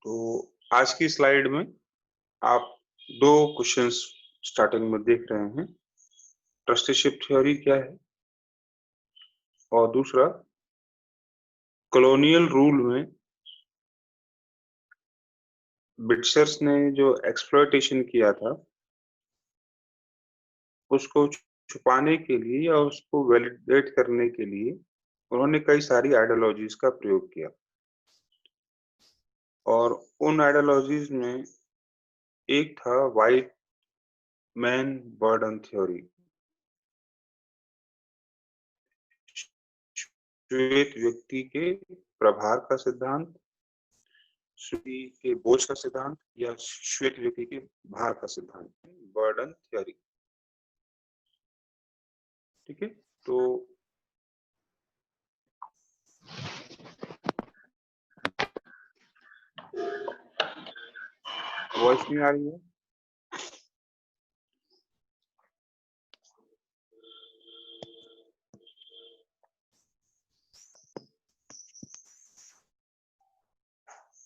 तो आज की स्लाइड में आप दो क्वेश्चंस स्टार्टिंग में देख रहे हैं। ट्रस्टीशिप थ्योरी क्या है और दूसरा कॉलोनियल रूल में ब्रिटिशर्स ने जो एक्सप्लॉयटेशन किया था उसको छुपाने के लिए या उसको वैलिडेट करने के लिए उन्होंने कई सारी आइडियोलॉजीज का प्रयोग किया और उन आइडियोलॉजीज में एक था व्हाइट मैन बर्डन थ्योरी, श्वेत व्यक्ति के प्रभार का सिद्धांत, श्वेत के बोझ का सिद्धांत या श्वेत व्यक्ति के भार का सिद्धांत, बर्डन थ्योरी। ठीक है, तो वॉइस नहीं आ रही है?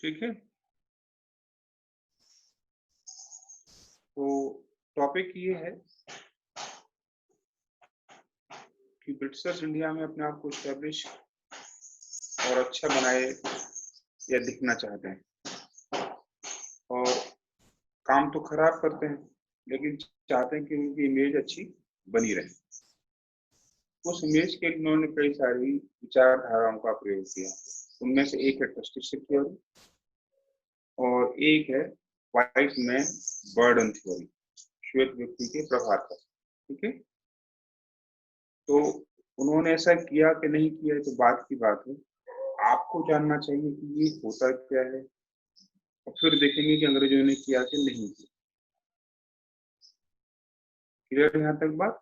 ठीक है, तो टॉपिक ये है कि ब्रिटिशर्स इंडिया में अपने आप को एस्टेब्लिश और अच्छा बनाए या दिखना चाहते हैं और काम तो खराब करते हैं लेकिन चाहते हैं कि उनकी इमेज अच्छी बनी रहे। उस इमेज के लिए उन्होंने कई सारी विचारधाराओं का प्रयोग किया। उनमें से एक है ट्रस्टीशिप थ्योरी और एक है व्हाइट मैन बर्डन थ्योरी, श्वेत व्यक्ति के प्रभार का। ठीक है, तो उन्होंने ऐसा किया कि नहीं किया तो बात की बात है। आपको जानना चाहिए कि ये होता क्या है और फिर देखेंगे कि अंग्रेजों ने किया कि नहीं किया। क्लियर यहाँ तक बात?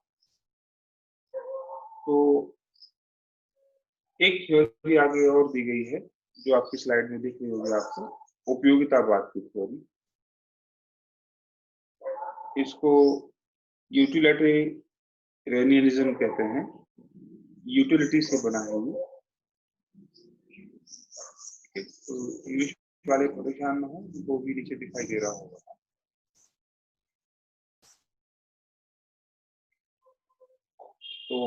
तो एक थ्योरी आगे और दी गई है जो आपकी स्लाइड में दिख रही होगी आपको, उपयोगितावाद की थ्योरी। इसको यूटिलिटेरियनिज्म कहते हैं, यूटिलिटी से बना है ये। तो इंग्लिश वाले परेशान न हो, वो भी नीचे दिखाई दे रहा होगा। तो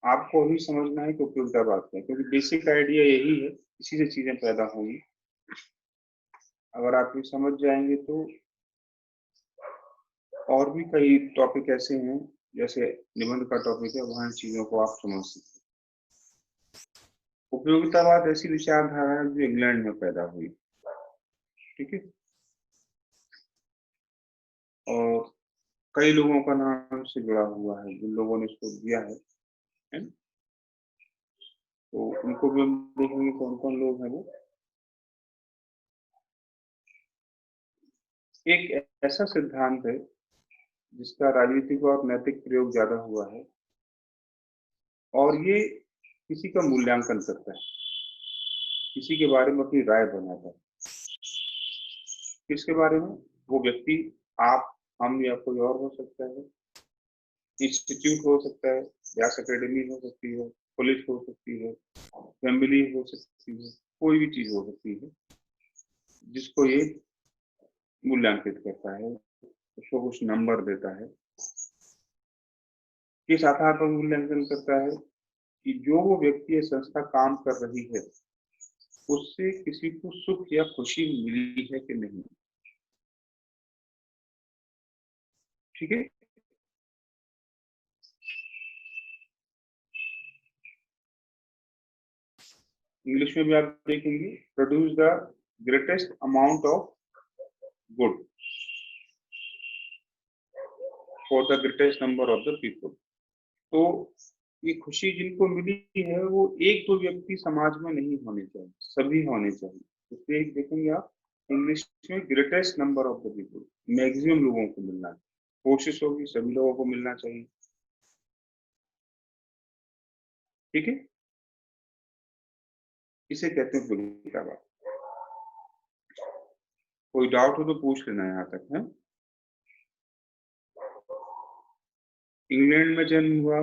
आपको अभी समझना है कि उपयोगितावाद क्या है, क्योंकि बेसिक आइडिया यही है, इसी से चीजें पैदा होंगी। अगर आप ये समझ जाएंगे तो और भी कई टॉपिक ऐसे हैं, जैसे निबंध का टॉपिक है, वहां चीजों को आप समझ सकते हैं। उपयोगितावाद ऐसी विचारधारा है जो इंग्लैंड में पैदा हुई। ठीक है, और कई लोगों का नाम से जुड़ा हुआ है, जिन लोगों ने इसको दिया है। तो उनको भी हम देखेंगे कौन कौन लोग हैं वो। एक ऐसा सिद्धांत है जिसका राजनीतिक और नैतिक प्रयोग ज्यादा हुआ है और ये किसी का मूल्यांकन करता है, किसी के बारे में अपनी राय बनाता है। किसके बारे में? वो व्यक्ति, आप, हम या कोई और हो सकता है, इंस्टीट्यूट हो सकता है, व्यास अकेडमी हो सकती है, पुलिस हो सकती है, फैमिली हो सकती है, कोई भी चीज हो सकती है जिसको ये मूल्यांकित करता है, उसको कुछ नंबर देता है। किस आधार पर मूल्यांकन करता है कि जो वो व्यक्ति या संस्था काम कर रही है उससे किसी को सुख या खुशी मिली है कि नहीं। ठीक है, इंग्लिश में भी आप देखेंगे, produce the greatest amount of good for the greatest number of the people. तो ये खुशी जिनको मिली है वो एक दो व्यक्ति समाज में नहीं होने चाहिए, सभी होने चाहिए। इसलिए देखेंगे आप इंग्लिश में greatest number of the people, maximum लोगों को मिलना चाहिए। कोशिश होगी सभी लोगों को मिलना चाहिए। ठीक है, इसे कहते हैं उपयोगितावाद। कोई डाउट हो तो पूछ लेना यहाँ तक है। इंग्लैंड में जन्म हुआ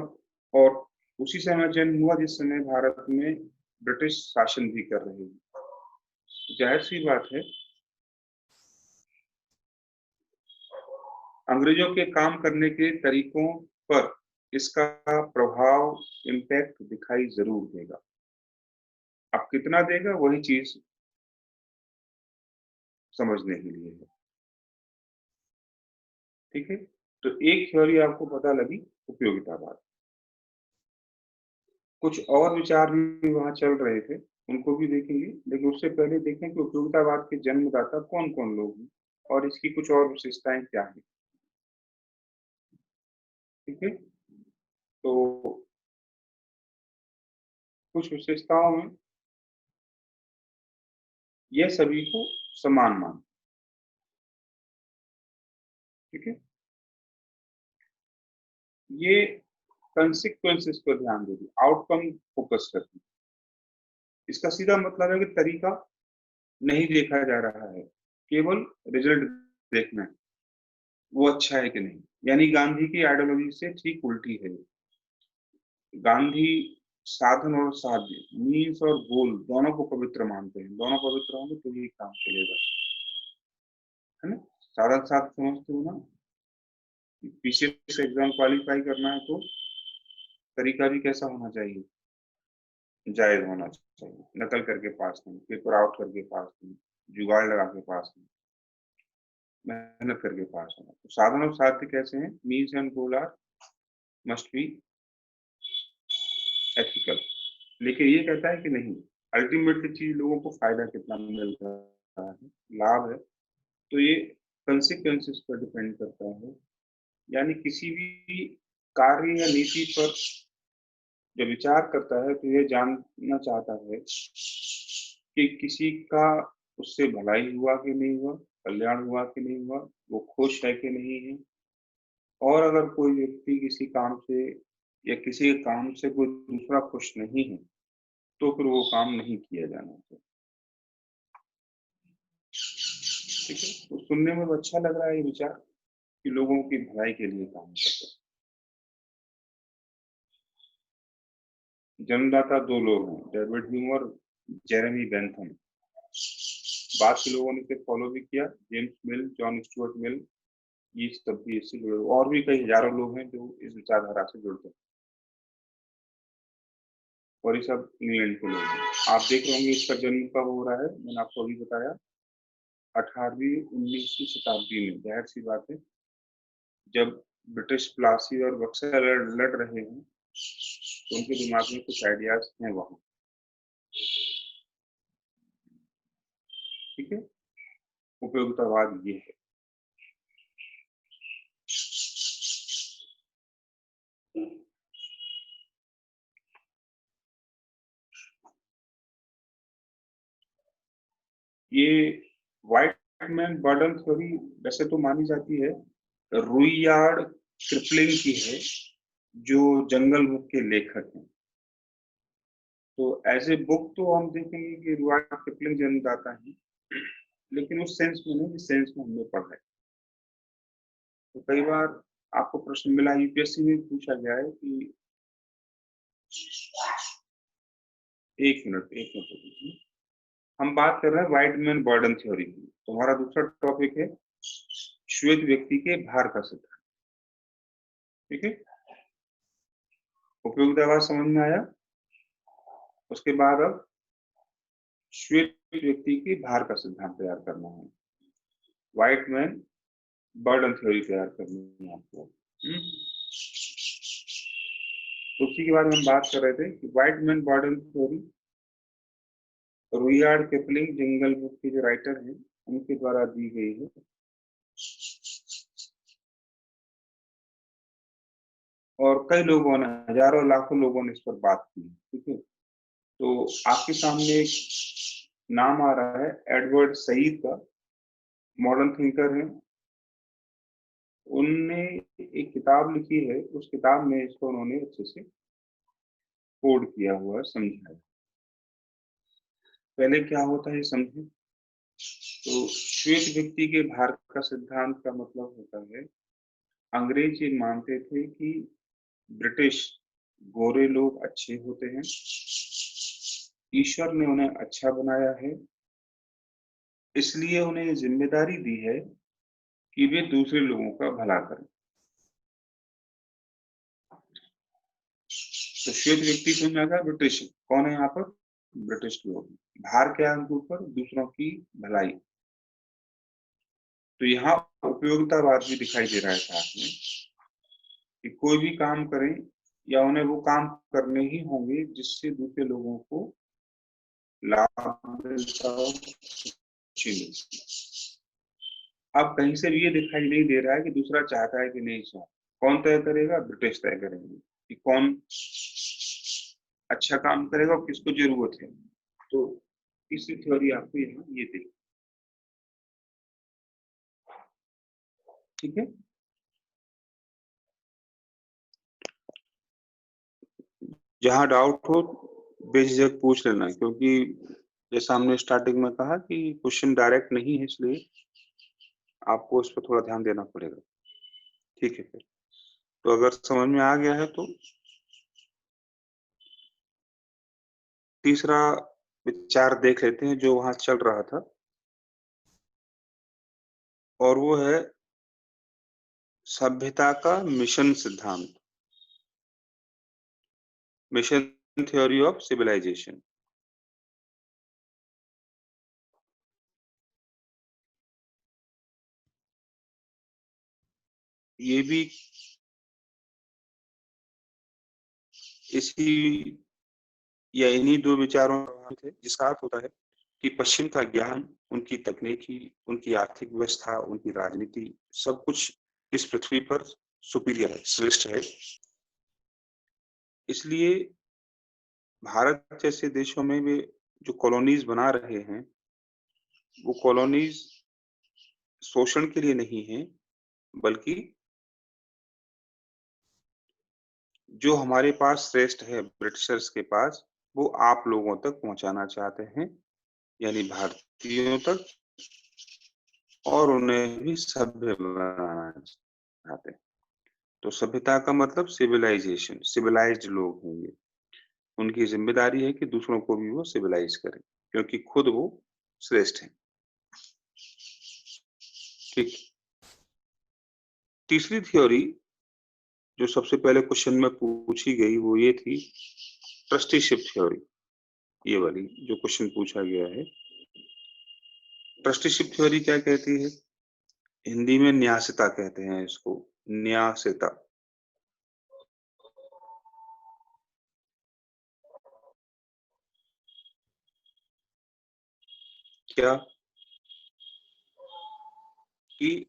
और उसी समय जन्म हुआ जिस समय भारत में ब्रिटिश शासन भी कर रहे हैं। जाहिर सी बात है, अंग्रेजों के काम करने के तरीकों पर इसका प्रभाव, इम्पैक्ट दिखाई जरूर देगा। अब कितना देगा वही चीज समझने के लिए है। ठीक है, तो एक थ्योरी आपको पता लगी, उपयोगितावाद। कुछ और विचार भी वहां चल रहे थे, उनको भी देखेंगे, लेकिन उससे पहले देखें कि उपयोगितावाद के जन्मदाता कौन कौन लोग हैं और इसकी कुछ और विशेषताएं क्या हैं। ठीक है, तो कुछ विशेषताओं में यह सभी को समान मान। ठीक है, ये कंसिक्वेंसेस पर ध्यान देगी, आउटकम फोकस करती है। इसका सीधा मतलब है कि तरीका नहीं देखा जा रहा है, केवल रिजल्ट देखना है, वो अच्छा है कि नहीं। यानी गांधी की आइडियोलॉजी से ठीक उल्टी है। गांधी साधन और साध्य, मीन्स और गोल दोनों को पवित्र मानते हैं। दोनों पवित्र होंगे तो ये काम चलेगा, है ना। साधन साध्य समझते हो ना, पीसीएस एग्जाम क्वालिफाई करना है तो तरीका भी कैसा होना चाहिए, जायज होना चाहिए। नकल करके पास नहीं, पेपर आउट करके पास नहीं, जुगाड़ लगा के पास नहीं, मेहनत करके पास होना। तो साधन और साध्य कैसे हैं, means and goal are must be ethical. लेकिन ये कहता है कि नहीं, अल्टीमेटली चीज लोगों को फायदा कितना मिल रहा है, लाभ है, तो ये कंसिक्वेंसेस पर डिपेंड करता है। यानी किसी भी कार्य या नीति पर जब विचार करता है तो ये जानना चाहता है कि किसी का उससे भलाई हुआ कि नहीं हुआ, कल्याण हुआ कि नहीं हुआ, वो खुश है कि नहीं है। और अगर कोई व्यक्ति किसी काम से या किसी काम से कोई दूसरा खुश नहीं है तो फिर वो काम नहीं किया जाना चाहिए। ठीक है, तो सुनने में तो अच्छा लग रहा है ये विचार कि लोगों की भलाई के लिए काम करते हैं। जन्मदाता दो लोग हैं, डेविड ह्यूम और जेरेमी बेंथम। बाद के लोगों ने इसे फॉलो भी किया, जेम्स मिल, जॉन स्टुअर्ट मिल, ये सब भी इससे जुड़े। और भी कई हजारों लोग हैं जो इस विचारधारा से जुड़ते हैं, और ये सब इंग्लैंड के लोग हैं। आप देख रहे होंगे इसका जन्म कब हो रहा है, मैंने आपको अभी बताया 18वीं 19वीं शताब्दी में। जाहिर सी बात है, जब ब्रिटिश प्लासी और बक्सर लड़ रहे हैं तो उनके दिमाग में कुछ आइडियाज हैं वहां। ठीक है, उपयोगितावाद ये है। ये व्हाइट मैन बर्डन थ्योरी वैसे तो मानी जाती है, रुइयार्ड किपलिंग की है, जो जंगल बुक के लेखक हैं। तो एज ए बुक तो हम देखेंगे कि रुइयार्ड किपलिंग जन्मदाता है, लेकिन उस सेंस में नहीं जिस सेंस में हमने पढ़ा है। तो कई बार आपको प्रश्न मिला, यूपीएससी में पूछा गया है कि एक मिनट रुकिए। हम बात कर रहे हैं व्हाइट मैन बर्डन थ्योरी की। तो हमारा दूसरा टॉपिक है श्वेत व्यक्ति के भार का सिद्धांत। ठीक है, उपयोगितावाद समझ में आया। उसके बाद अब श्वेत व्यक्ति के भार का सिद्धांत तैयार करना है, व्हाइट मैन बर्डन थ्योरी तैयार करनी है आपको। तो उसी के बारे में हम बात कर रहे थे कि white man burden theory Rudyard Kipling Jungle Book के जो राइटर हैं उनके द्वारा दी गई है। और कई लोगों ने, हजारों लाखों लोगों ने इस पर बात की। ठीक है, तो आपके सामने एक नाम आ रहा है एडवर्ड सईद का, मॉडर्न थिंकर है। उनने एक किताब लिखी है, उस किताब में इसको उन्होंने अच्छे से कोड किया हुआ है, समझा है। पहले क्या होता है समझे। तो श्वेत व्यक्ति के भार का सिद्धांत का मतलब होता है, अंग्रेज ये मानते थे कि ब्रिटिश गोरे लोग अच्छे होते हैं, ईश्वर ने उन्हें अच्छा बनाया है, इसलिए उन्हें ये जिम्मेदारी दी है कि वे दूसरे लोगों का भला करें। तो श्वेत व्यक्ति समझ में आता है, ब्रिटिश कौन है यहाँ पर? ब्रिटिश लोग। भार क्या है उनके ऊपर? दूसरों की भलाई। तो यहाँ उपयोगितावाद भी दिखाई दे रहा है साथ में, कि कोई भी काम करें या उन्हें वो काम करने ही होंगे जिससे दूसरे लोगों को लाभ मिलता हो, खुशी मिलती हो। अब कहीं से भी ये दिखाई नहीं दे रहा है कि दूसरा चाहता है कि नहीं चाहता। कौन तय करेगा? ब्रिटिश तय करेंगे कि कौन अच्छा काम करेगा और किसको जरूरत है। तो तीसरी थ्योरी आपको यहाँ ये देगी। ठीक है, जहां डाउट हो बेझिझक पूछ लेना, क्योंकि जैसा हमने स्टार्टिंग में कहा कि क्वेश्चन डायरेक्ट नहीं है, इसलिए आपको उस पर थोड़ा ध्यान देना पड़ेगा। ठीक है, फिर तो अगर समझ में आ गया है तो तीसरा विचार देख लेते हैं जो वहां चल रहा था, और वो है सभ्यता का मिशन सिद्धांत, मिशन थ्योरी ऑफ सिविलाइजेशन। ये भी इसी या इन्हीं दो विचारों थे, जिसका अर्थ होता है कि पश्चिम का ज्ञान, उनकी तकनीकी, उनकी आर्थिक व्यवस्था, उनकी राजनीति, सब कुछ इस पृथ्वी पर सुपीरियर है, श्रेष्ठ है। इसलिए भारत जैसे देशों में वे जो कॉलोनीज बना रहे हैं, वो कॉलोनीज शोषण के लिए नहीं है, बल्कि जो हमारे पास श्रेष्ठ है ब्रिटिशर्स के पास, वो आप लोगों तक पहुंचाना चाहते हैं, यानी भारतीयों तक, और उन्हें भी सभ्य बनाना चाहते हैं। तो सभ्यता का मतलब सिविलाइजेशन, सिविलाइज्ड लोग हैं ये। उनकी जिम्मेदारी है कि दूसरों को भी वो सिविलाइज करें, क्योंकि खुद वो श्रेष्ठ हैं। ठीक। तीसरी थ्योरी जो सबसे पहले क्वेश्चन में पूछी गई वो ये थी, ट्रस्टीशिप थ्योरी। ये वाली जो क्वेश्चन पूछा गया है, ट्रस्टीशिप थ्योरी क्या कहती है? हिंदी में न्यासिता कहते हैं इसको, न्यासिता। क्या? कि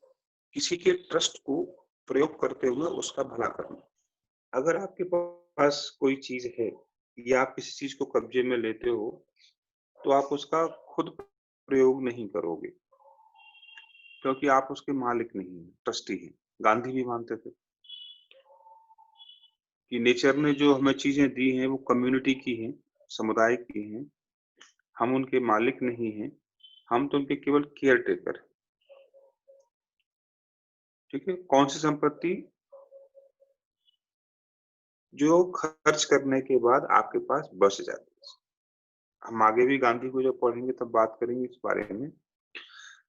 किसी के ट्रस्ट को प्रयोग करते हुए उसका भला करना। अगर आपके पास कोई चीज है या आप किसी चीज को कब्जे में लेते हो, तो आप उसका खुद प्रयोग नहीं करोगे, क्योंकि आप उसके मालिक नहीं हैं, ट्रस्टी हैं। गांधी भी मानते थे कि नेचर ने जो हमें चीजें दी हैं वो कम्युनिटी की हैं, समुदाय की हैं। हम उनके मालिक नहीं हैं, हम तो उनके केवल केयर टेकर हैं। ठीक है, कौन सी संपत्ति जो खर्च करने के बाद आपके पास बच जाती है। हम आगे भी गांधी को जब पढ़ेंगे तब बात करेंगे इस बारे में।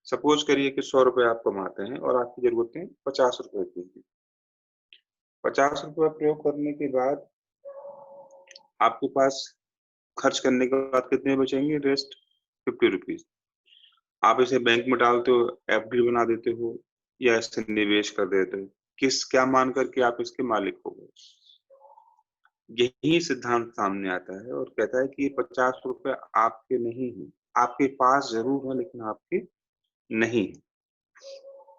सपोज करिए कि 100 रुपए आप कमाते हैं और आपकी जरूरतें 50 रुपए की हैं। 50 रुपए प्रयोग करने के बाद आपके पास खर्च करने के बाद कितने बचेंगे? Rest 50 rupees. आप इसे बैंक में डालते हो, एफडी बना देते हो, या इसे निवेश कर देते हो, किस क्या मान करके आप इसके मालिक हो गए। यही सिद्धांत सामने आता है और कहता है कि ये 50 रुपए आपके नहीं है, आपके पास जरूर है लेकिन आपके नहीं है।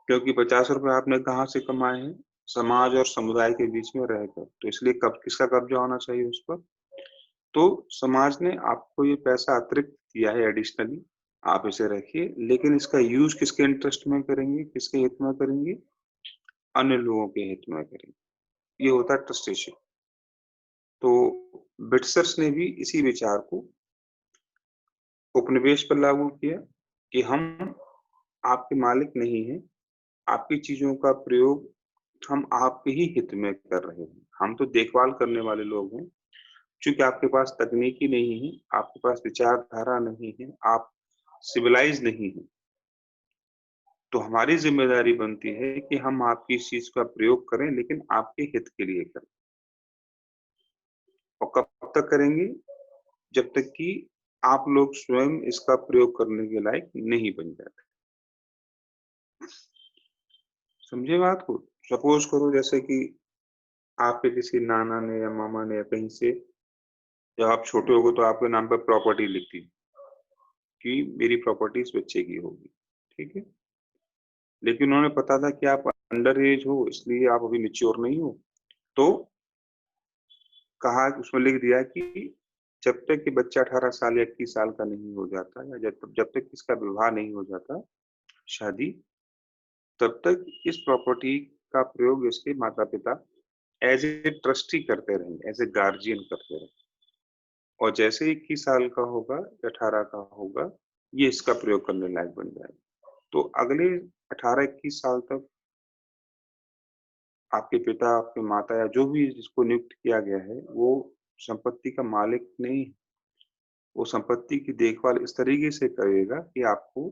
क्योंकि 50 रुपए आपने कहाँ से कमाए हैं? समाज और समुदाय के बीच में रहकर। तो इसलिए कब किसका कब्जा होना चाहिए उस पर? तो समाज ने आपको ये पैसा अतिरिक्त दिया है, एडिशनली, आप इसे रखिए, लेकिन इसका यूज किसके इंटरेस्ट में करेंगे, किसके हित में करेंगे? अन्य लोगों के हित में करेंगे। ये होता है ट्रस्टीशिप। तो ब्रिटिशर्स ने भी इसी विचार को उपनिवेश पर लागू किया कि हम आपके मालिक नहीं हैं, आपकी चीजों का प्रयोग हम आपके ही हित में कर रहे हैं, हम तो देखभाल करने वाले लोग हैं। चूंकि आपके पास तकनीकी नहीं है, आपके पास विचारधारा नहीं है, आप सिविलाइज नहीं है, तो हमारी जिम्मेदारी बनती है कि हम आपकी इस चीज का प्रयोग करें, लेकिन आपके हित के लिए करें। और कब तक करेंगे? जब तक कि आप लोग स्वयं इसका प्रयोग करने के लायक नहीं बन जाते। समझे बात को? सपोज करो जैसे कि आपके किसी नाना ने या मामा ने या कहीं से, जब आप छोटे हो गए तो आपके नाम पर प्रॉपर्टी लिख दी कि मेरी प्रॉपर्टी इस बच्चे की होगी, ठीक है। लेकिन उन्होंने पता था कि आप अंडर एज हो, इसलिए आप अभी मेच्योर नहीं हो, तो कहा, उसमें लिख दिया कि जब तक कि बच्चा 18 साल या 21 साल का नहीं हो जाता, या जब तक इसका विवाह नहीं हो जाता, शादी, तब तक इस प्रॉपर्टी का प्रयोग इसके माता पिता एज ए ट्रस्टी करते रहेंगे, एज ए गार्जियन करते रहेंगे। और जैसे 21 साल का होगा या 18 का होगा, ये इसका प्रयोग करने लायक बन जाएगा। तो अगले 18-21 साल तक आपके पिता, आपके माता या जो भी जिसको नियुक्त किया गया है, वो संपत्ति का मालिक नहीं है। वो संपत्ति की देखभाल इस तरीके से करेगा कि आपको,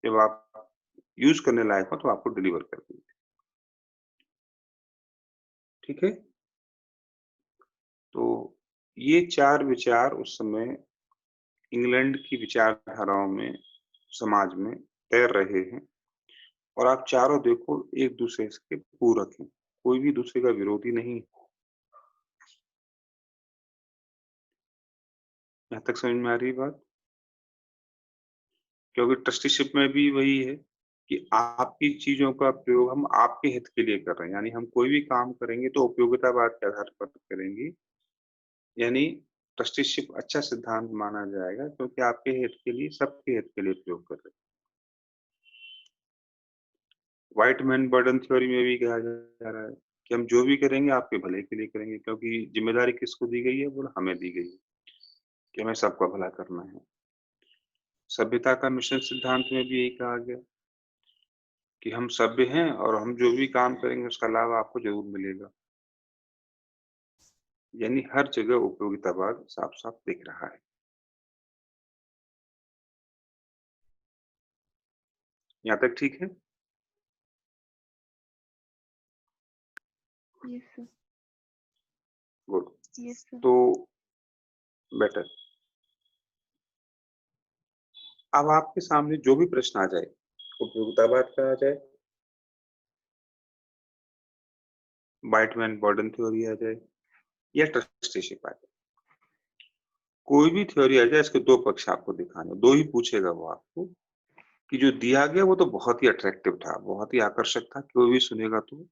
जब आप यूज करने लायक हो तो आपको डिलीवर कर देंगे। ठीक है? तो ये 4 विचार उस समय इंग्लैंड की विचारधाराओं में, समाज में तैर रहे हैं। और आप चारों देखो, एक दूसरे के पूरक हैं, कोई भी दूसरे का विरोधी नहीं। यहाँ तक समझ में आ रही बात? क्योंकि ट्रस्टीशिप में भी वही है कि आपकी चीजों का प्रयोग हम आपके हित के लिए कर रहे हैं। यानी हम कोई भी काम करेंगे तो उपयोगितावाद के आधार पर करेंगे। यानी ट्रस्टीशिप अच्छा सिद्धांत माना जाएगा, क्योंकि आपके हित के लिए, सबके हित के लिए प्रयोग कर रहे हैं। व्हाइट मैन बर्डन थ्योरी में भी कहा जा रहा है कि हम जो भी करेंगे आपके भले के लिए करेंगे, क्योंकि जिम्मेदारी किसको दी गई है? बोला, हमें दी गई है कि हमें सबका भला करना है। सभ्यता का मिशन सिद्धांत में भी यही कहा गया कि हम सभ्य हैं और हम जो भी काम करेंगे उसका लाभ आपको जरूर मिलेगा। यानी हर जगह उपयोगितावाद साफ साफ दिख रहा है। यहाँ तक ठीक है? Yes sir. Good. Yes sir. तो बेटर। अब आपके सामने जो भी प्रश्न आ जाए, उपयोगितावाद का आ जाए, व्हाइटमैन बर्डन थ्योरी आ जाए, या ट्रस्टीशिप आ जाए, कोई भी थ्योरी आ जाए, इसके दो पक्ष आपको दिखाने, दो ही पूछेगा वो आपको कि जो दिया गया वो तो बहुत ही अट्रैक्टिव था, बहुत ही आकर्षक था, कोई भी सुनेगा तो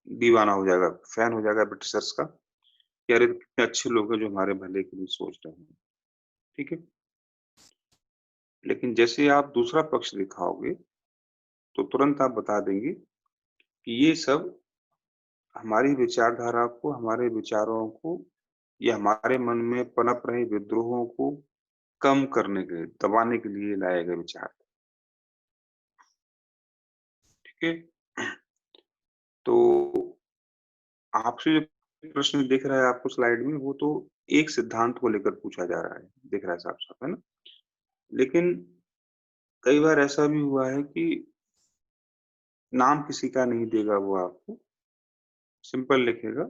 दीवाना हो जाएगा, फैन हो जाएगा ब्रिटिशर्स का कि अरे कितने अच्छे लोग हैं जो हमारे भले के लिए सोच रहे हैं। ठीक है? लेकिन जैसे आप दूसरा पक्ष दिखाओगे तो तुरंत आप बता देंगे कि ये सब हमारी विचारधारा को, हमारे विचारों को, या हमारे मन में पनप रहे विद्रोहों को कम करने के, दबाने के लिए लाए गए विचार। ठीक है? तो आपसे जो प्रश्न दिख रहा है आपको स्लाइड में, वो तो एक सिद्धांत को लेकर पूछा जा रहा है, दिख रहा है साफ साफ, है ना? लेकिन कई बार ऐसा भी हुआ है कि नाम किसी का नहीं देगा वो आपको, सिंपल लिखेगा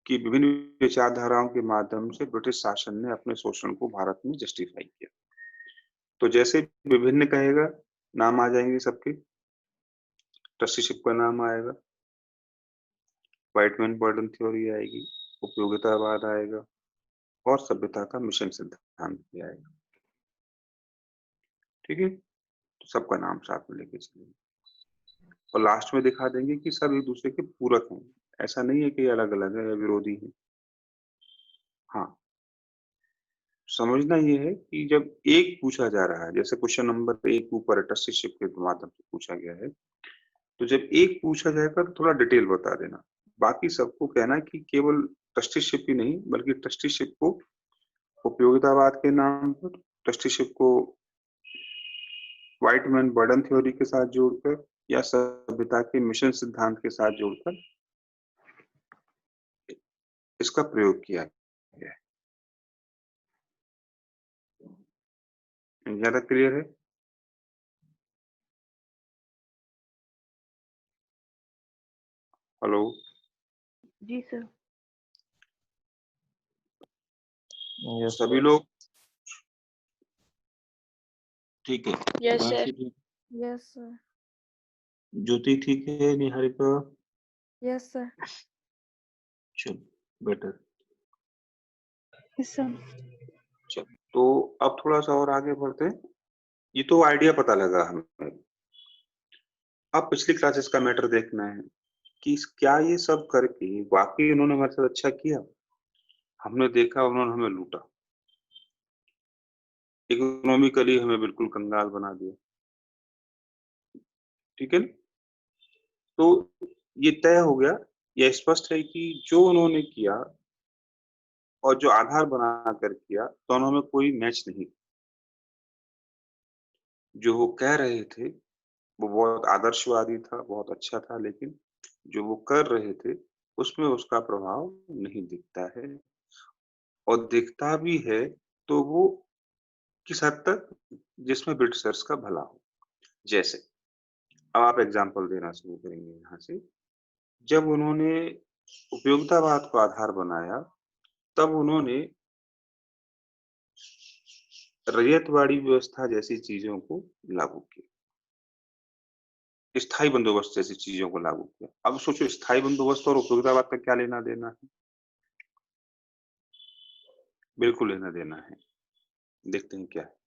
कि विभिन्न विचारधाराओं के माध्यम से ब्रिटिश शासन ने अपने शोषण को भारत में जस्टिफाई किया। तो जैसे विभिन्न कहेगा, नाम आ जाएंगे सबके, ट्रस्टीशिप का नाम आएगा, व्हाइटमैन बर्डन थ्योरी आएगी, उपयोगितावाद आएगा, और सभ्यता का मिशन सिद्धांत भी आएगा। ठीक है? तो सबका नाम साथ में लेके चलेंगे और लास्ट में दिखा देंगे कि सब एक दूसरे के पूरक हैं। ऐसा नहीं है कि अलग अलग है या विरोधी है। हाँ, समझना ये है कि जब एक पूछा जा रहा है, जैसे क्वेश्चन नंबर 1 ऊपर ट्रस्टीशिप के माध्यम से पूछा गया है, तो जब एक पूछा जाएगा तो थोड़ा डिटेल बता देना। बाकी सबको कहना कि केवल ट्रस्टीशिप ही नहीं, बल्कि ट्रस्टीशिप को उपयोगितावाद के नाम पर, ट्रस्टीशिप को व्हाइटमैन बर्डन थ्योरी के साथ जोड़कर, या सभ्यता के मिशन सिद्धांत के साथ जोड़कर इसका प्रयोग किया गया है। ज्यादा क्लियर है? हेलो। जी सर। सभी लोग ठीक है? Yes Mansi sir. ठीक, यस सर। ज्योति ठीक है, निहारिका? Yes sir. चलो बेटर। Yes sir. चलो तो अब थोड़ा सा और आगे बढ़ते हैं। ये तो आइडिया पता लगा हमें। अब पिछली क्लासेस का मैटर देखना है कि क्या ये सब करके वाकई उन्होंने हमारे साथ अच्छा किया। हमने देखा उन्होंने हमें लूटा, इकोनॉमिकली हमें बिल्कुल कंगाल बना दिया, ठीक है ना? तो ये तय हो गया, यह स्पष्ट है कि जो उन्होंने किया और जो आधार बनाकर किया दोनों में कोई मैच नहीं। जो वो कह रहे थे वो बहुत आदर्शवादी था, बहुत अच्छा था, लेकिन जो वो कर रहे थे उसमें उसका प्रभाव नहीं दिखता है, और दिखता भी है तो वो किस हद तक, जिसमें ब्रिटिशर्स का भला हो। जैसे अब आप एग्जांपल देना शुरू करेंगे यहाँ से। जब उन्होंने उपयोगितावाद को आधार बनाया तब उन्होंने रैयतवाड़ी व्यवस्था जैसी चीजों को लागू किया, स्थायी बंदोबस्त जैसी चीजों को लागू किया। अब सोचो स्थायी बंदोबस्त और उपयोगितावाद का क्या लेना देना है? बिल्कुल लेना देना है। देखते हैं क्या है।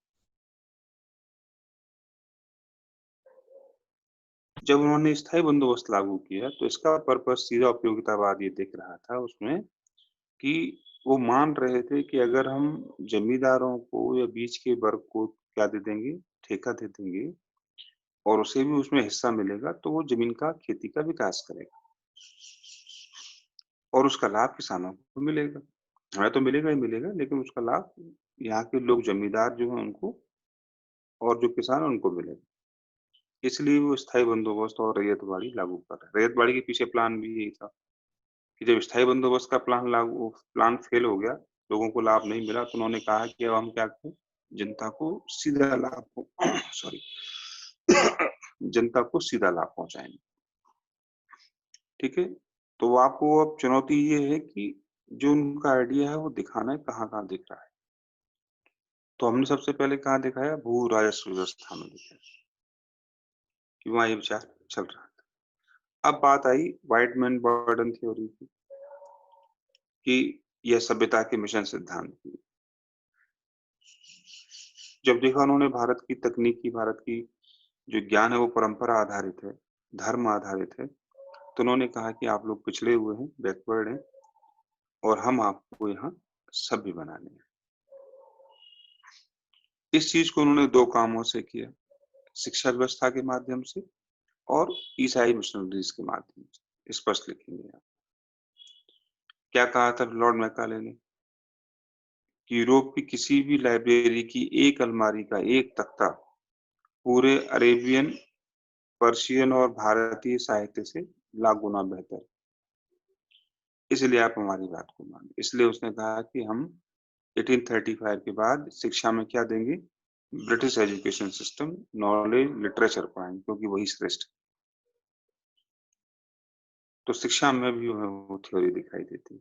जब उन्होंने स्थायी बंदोबस्त लागू किया तो इसका पर्पस सीधा उपयोगितावाद ये दिख रहा था उसमें कि वो मान रहे थे कि अगर हम जमींदारों को या बीच के वर्ग को क्या दे देंगे, ठेका दे देंगे, और उसे भी उसमें हिस्सा मिलेगा तो वो जमीन का, खेती का विकास करेगा और उसका लाभ किसानों को मिलेगा। हमें तो मिलेगा ही मिलेगा, लेकिन उसका लाभ यहाँ के लोग जमींदार जो हैं उनको, और जो किसान हैं उनको मिलेगा। इसलिए वो स्थायी बंदोबस्त और रैयतवाड़ी लागू कर रहे हैं। रैयतवाड़ी के पीछे प्लान भी यही था कि जब स्थायी बंदोबस्त का प्लान फेल हो गया, लोगों को लाभ नहीं मिला, तो उन्होंने कहा कि अब हम क्या करें, जनता को सीधा लाभ सॉरी जनता को सीधा लाभ पहुंचाएंगे। ठीक है, तो आपको अब चुनौती ये है कि जो उनका आइडिया है वो दिखाना है कहाँ कहाँ दिख रहा है। तो हमने सबसे पहले कहाँ दिखाया, भू राजस्व व्यवस्था में दिखाया कि वहां ये विचार चल रहा था। अब बात आई व्हाइट मैन बर्डन थ्योरी की, कि यह सभ्यता के मिशन सिद्धांत की। जब देखा उन्होंने भारत की तकनीकी, भारत की जो ज्ञान है वो परंपरा आधारित है, धर्म आधारित है, तो उन्होंने कहा कि आप लोग पिछड़े हुए हैं, बैकवर्ड हैं, और हम आपको यहाँ सभ्य बनाने हैं। इस चीज को उन्होंने दो कामों से किया, शिक्षा व्यवस्था के माध्यम से और ईसाई मिशनरीज के माध्यम से। स्पष्ट लिखेंगे आप। क्या कहा था लॉर्ड मैकाले ने कि यूरोप की किसी भी लाइब्रेरी की एक अलमारी का एक तख्ता पूरे अरेबियन, पर्शियन और भारतीय साहित्य से लाख गुना बेहतर। इसलिए आप हमारी बात को मानिए। इसलिए उसने कहा कि हम 1835 के बाद शिक्षा में क्या देंगे, British education system, knowledge, literature पढ़ाएंगे, क्योंकि वही श्रेष्ठ। तो शिक्षा में भी वो थ्योरी दिखाई देती है।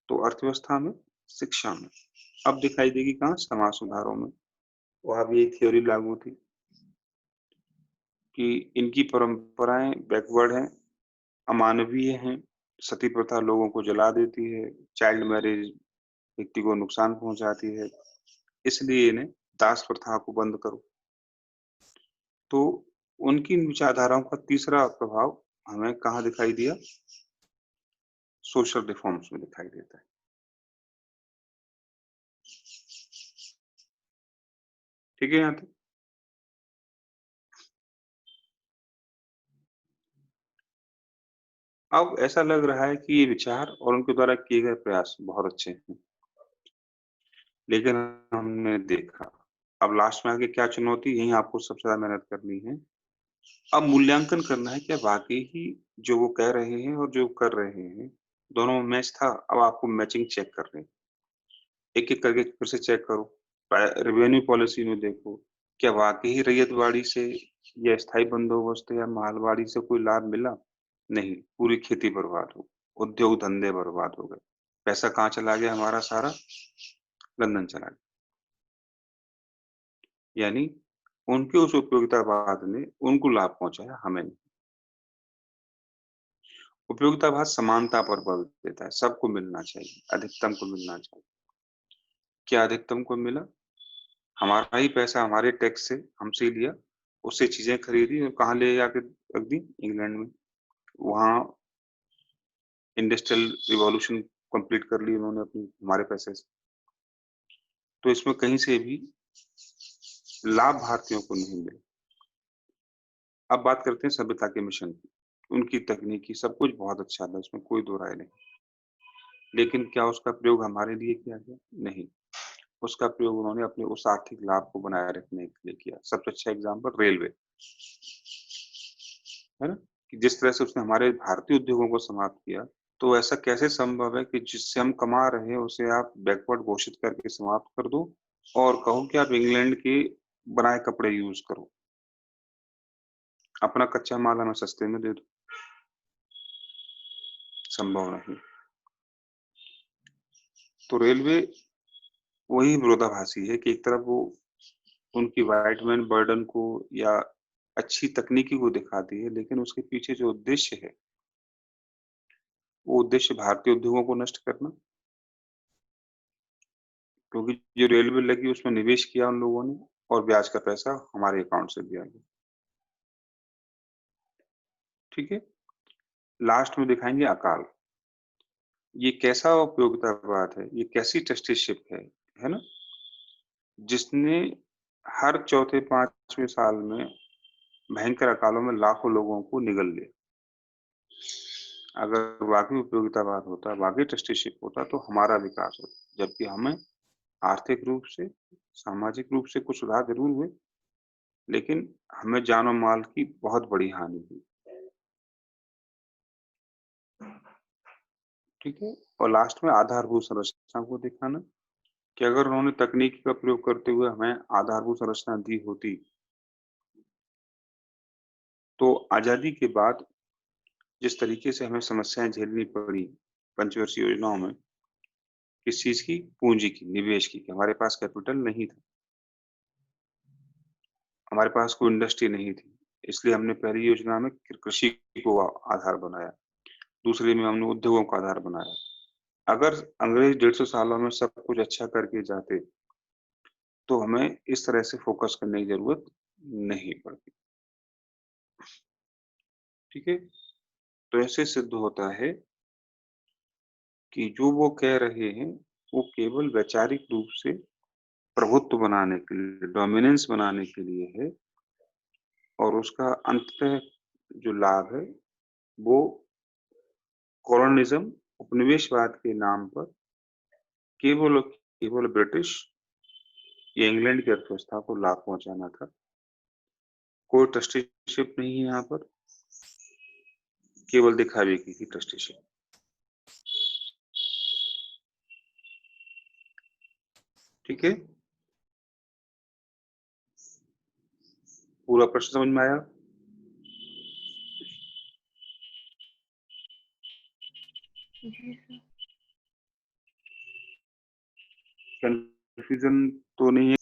तो अर्थव्यवस्था में, शिक्षा में, अब दिखाई देगी कहाँ, समाज सुधारों में। वहां भी एक थ्योरी लागू थी कि इनकी परंपराएं बैकवर्ड हैं, अमानवीय हैं, सती प्रथा लोगों को जला देती है, चाइल्ड मैरिज व्यक्ति को नुकसान पहुंचाती है, इसलिए इन्हें दास प्रथा को बंद करो। तो उनकी इन विचारधाराओं का तीसरा प्रभाव हमें कहाँ दिखाई दिया, सोशल रिफॉर्म्स में दिखाई देता है। ठीक है यहाँ तक? अब ऐसा लग रहा है कि ये विचार और उनके द्वारा किए गए प्रयास बहुत अच्छे हैं, लेकिन हमने देखा अब लास्ट में आगे क्या चुनौती, यही आपको सबसे ज्यादा मेहनत करनी है। अब मूल्यांकन करना है कि वाकई ही जो वो कह रहे हैं और जो कर रहे हैं दोनों में मैच था। अब आपको मैचिंग चेक कर रहे हैं, एक एक करके फिर से चेक करो। रेवेन्यू पॉलिसी में देखो, क्या वाकई ही रैयतवाड़ी से या स्थायी बंदोबस्त या मालवाड़ी से कोई लाभ मिला? नहीं, पूरी खेती बर्बाद हो, उद्योग धंधे बर्बाद हो गए। पैसा कहाँ चला गया हमारा सारा? लंदन चला गया। यानी उनके उस उपयोगितावाद ने उनको लाभ पहुँचाया, हमें नहीं। उपयोगितावाद समानता पर बल देता है, सबको मिलना चाहिए, अधिकतम को मिलना चाहिए। क्या अधिकतम को मिला? हमारा ही पैसा हमारे टैक्स से हमसे लिया, उससे चीज़ें खरीदी और कहाँ ले जाके रख दी? इंग्लैंड में। वहाँ इंडस्ट्रियल रिवॉल्यूशन कंप्लीट कर ली उन्होंने अपनी हमारे पैसे से। तो इसमें कहीं से भी लाभ भारतीयों को नहीं मिला। अब बात करते हैं सभ्यता के मिशन की। उनकी तकनीकी सब कुछ बहुत अच्छा था, इसमें कोई दो राय नहीं। लेकिन क्या उसका प्रयोग हमारे लिए किया गया? नहीं। उसका प्रयोग उन्होंने अपने उस आर्थिक लाभ को बनाए रखने के लिए किया। सबसे अच्छा एग्जाम्पल रेलवे, है ना? कि जिस तरह से उसने हमारे भारतीय उद्योगों को समाप्त किया, तो ऐसा कैसे संभव है कि जिससे हम कमा रहे हैं उसे आप बैकवर्ड घोषित करके समाप्त कर दो और कहो कि आप इंग्लैंड के बनाए कपड़े यूज करो, अपना कच्चा माल हमें सस्ते में दे दो। संभव नहीं। तो रेलवे वही विरोधाभासी है कि एक तरफ वो उनकी व्हाइट मैन बर्डन को या अच्छी तकनीकी को दिखाती है, लेकिन उसके पीछे जो उद्देश्य है, वो उद्देश्य भारतीय उद्योगों को नष्ट करना। क्योंकि जो रेलवे लगी उसमें निवेश किया उन लोगों ने और ब्याज का पैसा हमारे अकाउंट से दिया गया। ठीक है? लास्ट में दिखाएंगे अकाल। ये कैसा उपयोगितावाद है, ये कैसी ट्रस्टीशिप है ना? जिसने हर चौथे पांचवें साल में भयंकर अकालों में लाखों लोगों को निगल लिया। अगर वाकई उपयोगितावाद होता, वाकई ट्रस्टीशिप होता तो हमारा विकास होता, जबकि हमें आर्थिक रूप से, सामाजिक रूप से कुछ सुधार जरूर हुए, लेकिन हमें जान और माल की बहुत बड़ी हानि हुई। ठीक है? और लास्ट में आधारभूत संरचना को दिखाना कि अगर उन्होंने तकनीक का प्रयोग करते हुए हमें आधारभूत संरचना दी होती, तो आजादी के बाद जिस तरीके से हमें समस्याएं झेलनी पड़ी पंचवर्षीय योजनाओं में, किस चीज की? पूंजी की, निवेश की, कि हमारे पास कैपिटल नहीं था, हमारे पास कोई इंडस्ट्री नहीं थी, इसलिए हमने पहली योजना में कृषि को आधार बनाया, दूसरे में हमने उद्योगों का आधार बनाया। अगर अंग्रेज 150 सालों में सब कुछ अच्छा करके जाते तो हमें इस तरह से फोकस करने की जरूरत नहीं पड़ती। ठीक है? तो ऐसे सिद्ध होता है कि जो वो कह रहे हैं वो केवल वैचारिक रूप से प्रभुत्व बनाने के लिए, डोमिनेंस बनाने के लिए है, और उसका अंततः जो लाभ है वो कॉलोनिज्म, उपनिवेशवाद के नाम पर केवल और केवल ब्रिटिश या इंग्लैंड की अर्थव्यवस्था को लाभ पहुंचाना था। कोई ट्रस्टीशिप नहीं है यहाँ पर, केवल दिखावे की ही ट्रस्टीशिप। ठीक है? पूरा प्रश्न समझ में आया? जी सर। कंफ्यूजन तो नहीं है?